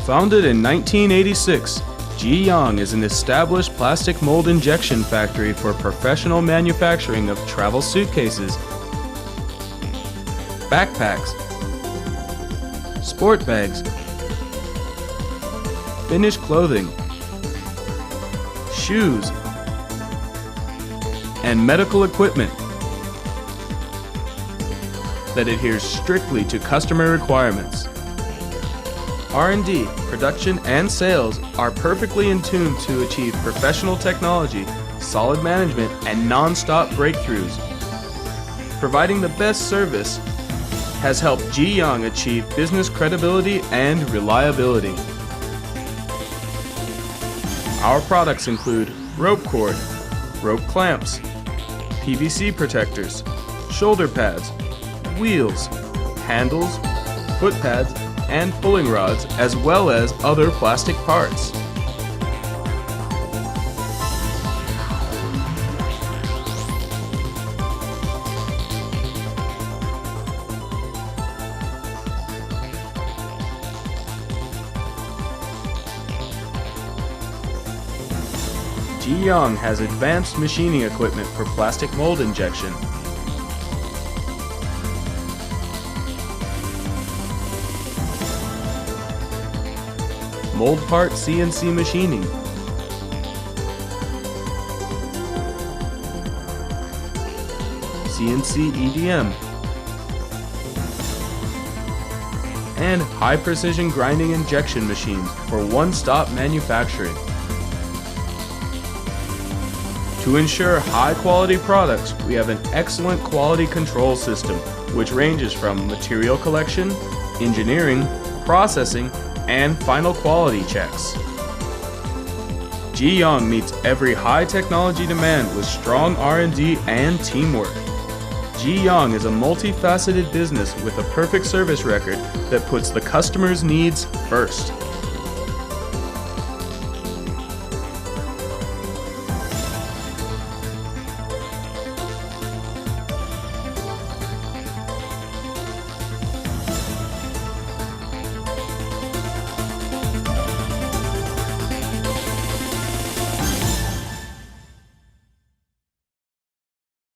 Founded in 1986, Ji-Young is an established plastic mold injection factory for professional manufacturing of travel suitcases, backpacks, sport bags, finished clothing, shoes, and medical equipment that adheres strictly to customer requirements. R&D, production, and sales are perfectly in tune to achieve professional technology, solid management, and non-stop breakthroughs. Providing the best service has helped Ji-Young achieve business credibility and reliability. Our products include rope cord, rope clamps, PVC protectors, shoulder pads, wheels, handles, foot pads, and pulling rods, as well as other plastic parts. Ji-Young has advanced machining equipment for plastic mold injection. Mold part CNC machining, CNC O.D.M, and high precision grinding injection machines for one-stop manufacturing. To ensure high-quality products, we have an excellent quality control system, which ranges from material collection, engineering, processing, and final quality checks. Ji-Young meets every high technology demand with strong R&D and teamwork. Ji-Young is a multifaceted business with a perfect service record that puts the customer's needs first.